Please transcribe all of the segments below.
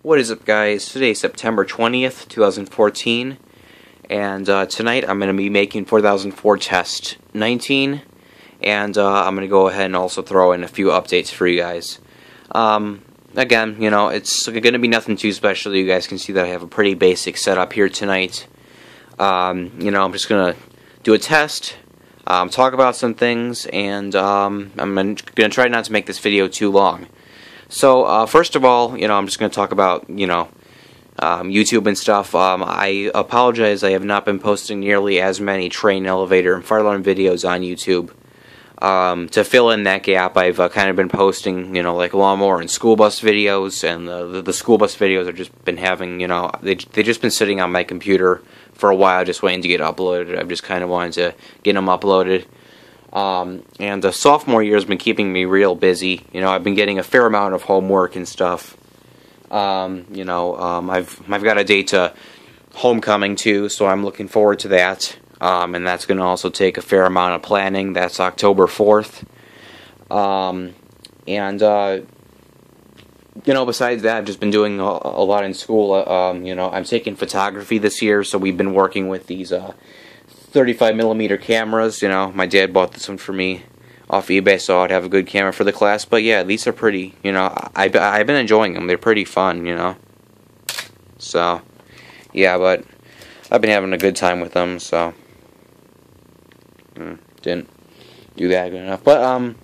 What is up, guys? Today is September 20th, 2014, and tonight I'm going to be making 4004 test 19, and I'm going to go ahead and also throw in a few updates for you guys. Again, you know, it's going to be nothing too special. You guys can see that I have a pretty basic setup here tonight. You know, I'm just going to do a test, talk about some things, and I'm going to try not to make this video too long. So, first of all, you know, I'm just going to talk about, you know, YouTube and stuff. I apologize, I have not been posting nearly as many train, elevator, and fire alarm videos on YouTube. To fill in that gap, I've kind of been posting, you know, like lawnmower and school bus videos, and the school bus videos have just been having, you know, they've just been sitting on my computer for a while, just waiting to get uploaded. I've just kind of wanted to get them uploaded. And the sophomore year has been keeping me real busy. You know, I've been getting a fair amount of homework and stuff. You know, I've got a date to homecoming too, so I'm looking forward to that. And that's going to also take a fair amount of planning. That's October 4th. You know, besides that, I've just been doing a lot in school. You know, I'm taking photography this year, so we've been working with these 35mm cameras. You know, my dad bought this one for me off eBay, so I'd have a good camera for the class. But yeah, these are pretty, you know, I've been enjoying them. They're pretty fun, you know. So, yeah, but I've been having a good time with them, so didn't do that good enough. But,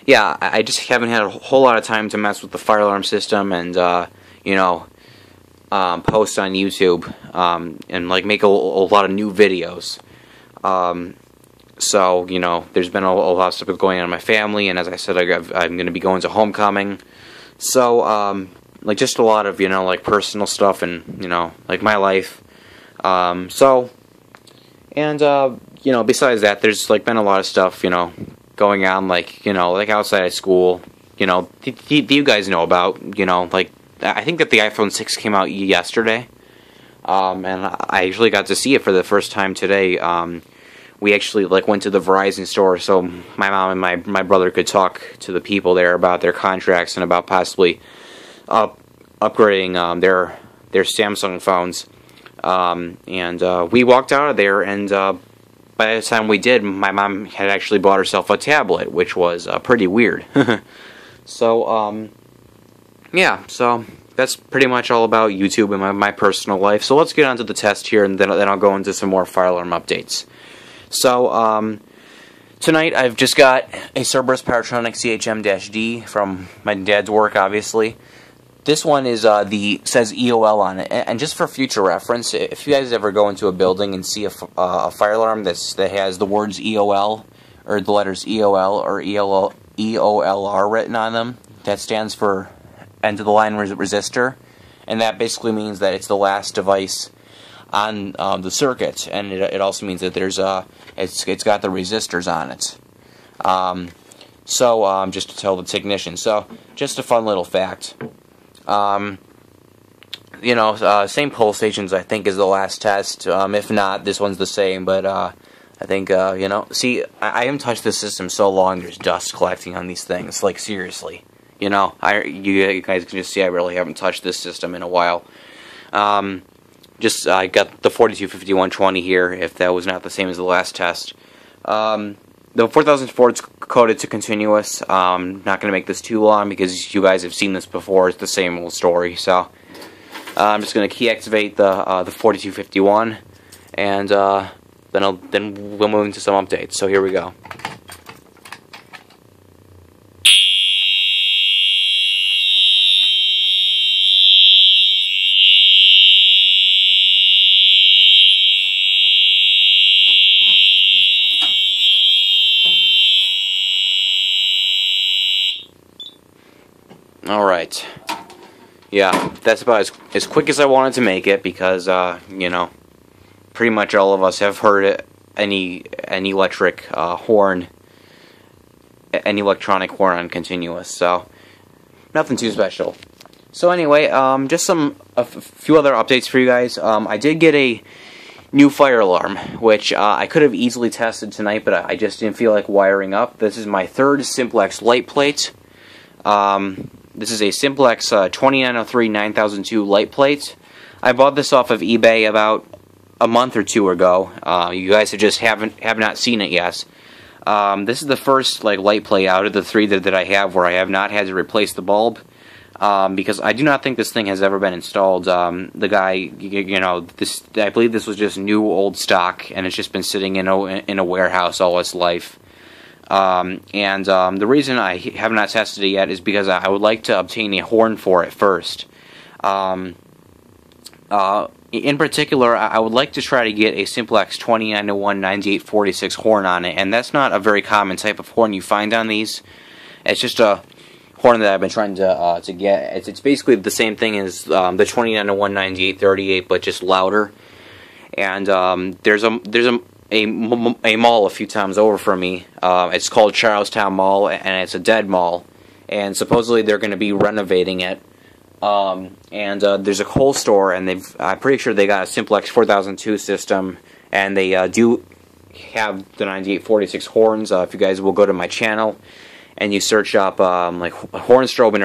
yeah, I just haven't had a whole lot of time to mess with the fire alarm system and, you know, post on YouTube, and like make a lot of new videos. So, you know, there's been a lot of stuff going on in my family, and as I said, I'm going to be going to homecoming. So, like, just a lot of, you know, like, personal stuff and, you know, like, my life. You know, besides that, there's, like, been a lot of stuff, you know, going on, like, you know, like, outside of school. You know, do you guys know about, you know, like, I think that the iPhone 6 came out yesterday, and I actually got to see it for the first time today. We actually, like, went to the Verizon store, so my mom and my brother could talk to the people there about their contracts and about possibly upgrading their Samsung phones. We walked out of there, and by the time we did, my mom had actually bought herself a tablet, which was pretty weird. So, yeah, so that's pretty much all about YouTube and my personal life. So let's get on to the test here, and then I'll go into some more fire alarm updates. So, tonight I've just got a Cerberus Pyrotronics EHM-D from my dad's work, obviously. This one is says EOL on it, and just for future reference, if you guys ever go into a building and see a fire alarm that has the words EOL, or the letters EOL or EOLR written on them, that stands for end of the line resistor, and that basically means that it's the last device on the circuit, and it also means that there's it's got the resistors on it. Just to tell the technician. So, just a fun little fact. You know, same pull stations, I think, as the last test. If not, this one's the same, but I think, you know, see, I haven't touched this system so long, there's dust collecting on these things, like, seriously. You know, you guys can just see I really haven't touched this system in a while. I got the 425120 here, if that was not the same as the last test. The 4004 is coded to continuous. Not going to make this too long because you guys have seen this before. It's the same old story. So I'm just going to key activate the 4251, and then we'll move into some updates. So here we go. Alright, yeah, that's about as quick as I wanted to make it because, you know, pretty much all of us have heard any electronic horn on continuous, so nothing too special. So anyway, just a few other updates for you guys. I did get a new fire alarm, which I could have easily tested tonight, but I just didn't feel like wiring up. This is my third Simplex light plate. This is a Simplex 2903 9002 light plate. I bought this off of eBay about a month or two ago. You guys have not seen it yet. This is the first light plate out of the three that I have where I have not had to replace the bulb. Because I do not think this thing has ever been installed. The guy, I believe this was just new old stock, and it's just been sitting in a warehouse all its life. The reason I have not tested it yet is because I would like to obtain a horn for it first. In particular, I would like to try to get a Simplex 2901 9846 horn on it, and that's not a very common type of horn you find on these. It's just a horn that I've been trying to get. It's basically the same thing as the 2901 9838, but just louder. And there's a mall a few times over from me. It's called Charlestown Mall, and it's a dead mall. And supposedly they're going to be renovating it. There's a Kohl store, and I'm pretty sure they got a Simplex 4002 system, and they do have the 9846 horns. If you guys will go to my channel and you search up like horn strobe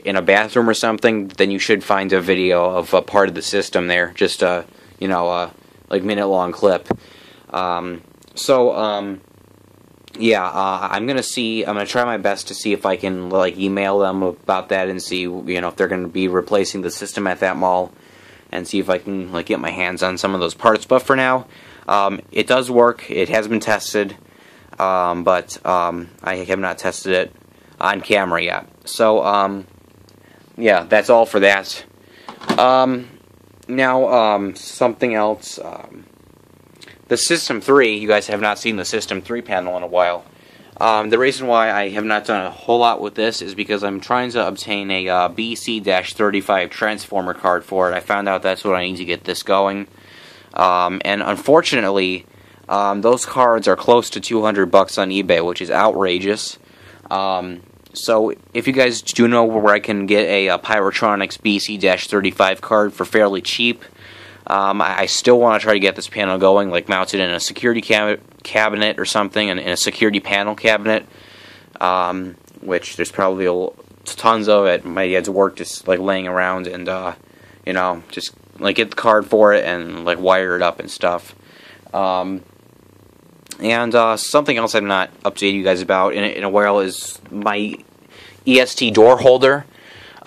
in a bathroom or something, then you should find a video of a part of the system there. Just like minute-long clip. Yeah, I'm gonna try my best to see if I can email them about that and see if they're gonna be replacing the system at that mall, and see if I can get my hands on some of those parts. But for now, it does work. It has been tested, but I have not tested it on camera yet. So yeah, that's all for that. Now something else. The System 3, you guys have not seen the System 3 panel in a while. The reason why I have not done a whole lot with this is because I'm trying to obtain a BC-35 transformer card for it. I found out that's what I need to get this going. And unfortunately, those cards are close to $200 on eBay, which is outrageous. So if you guys do know where I can get a Pyrotronics BC-35 card for fairly cheap, I still want to try to get this panel going, mounted in a security cabinet or something, in a security panel cabinet, which there's probably tons of it. My dad's work just laying around, and just get the card for it and wire it up and stuff. Something else I've not updated you guys about in a while is my EST door holder.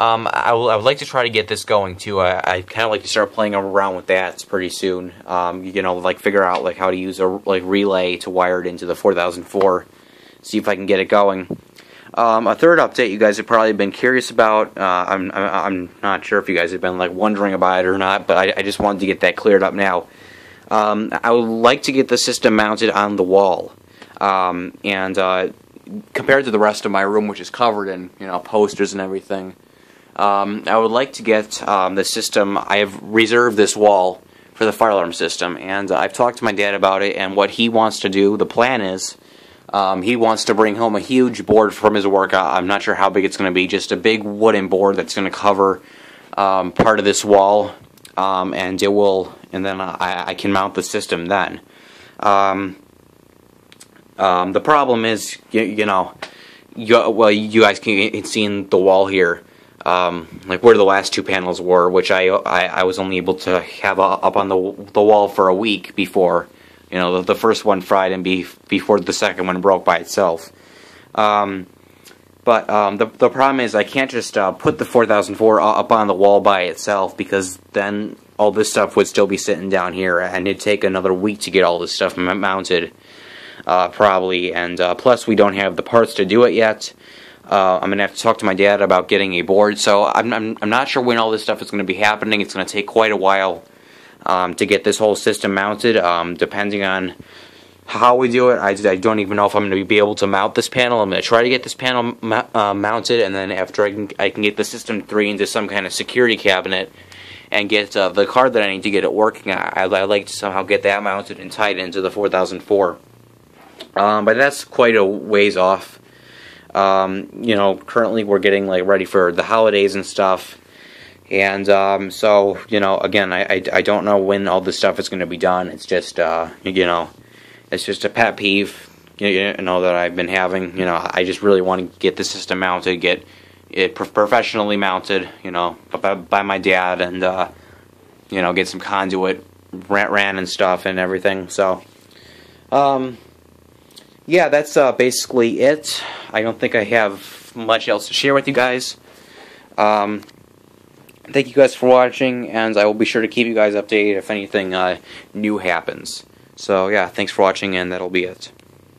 I would like to try to get this going too. I kind of like to start playing around with that pretty soon. Figure out how to use a relay to wire it into the 4004. See if I can get it going. A third update you guys have probably been curious about. I'm not sure if you guys have been wondering about it or not, but I just wanted to get that cleared up now. I would like to get the system mounted on the wall, compared to the rest of my room, which is covered in posters and everything. I would like to get the system. I have reserved this wall for the fire alarm system, and I've talked to my dad about it, and what he wants to do, the plan is, he wants to bring home a huge board from his work. I'm not sure how big it's going to be, just a big wooden board that's going to cover part of this wall, and then I can mount the system then. The problem is, you guys can see in the wall here, where the last two panels were, which I was only able to have up on the wall for a week before, the first one fried and before the second one broke by itself. The problem is I can't just put the 4004 up on the wall by itself, because then all this stuff would still be sitting down here, and it'd take another week to get all this stuff mounted, probably, and plus we don't have the parts to do it yet. I'm going to have to talk to my dad about getting a board, so I'm not sure when all this stuff is going to be happening. It's going to take quite a while to get this whole system mounted, depending on how we do it. I don't even know if I'm going to be able to mount this panel. I'm going to try to get this panel mounted, and then after I can get the System 3 into some kind of security cabinet and get the card that I need to get it working. I'd like to somehow get that mounted and tied into the 4004. But that's quite a ways off. Currently we're getting ready for the holidays and stuff, and so again, I don't know when all this stuff is going to be done. It's just it's just a pet peeve that I've been having. I just really want to get the system mounted, get it professionally mounted, you know, by my dad, and you know, get some conduit ran and stuff and everything. So yeah, that's basically it. I don't think I have much else to share with you guys. Thank you guys for watching, and I will be sure to keep you guys updated if anything new happens. So yeah, thanks for watching, and that'll be it.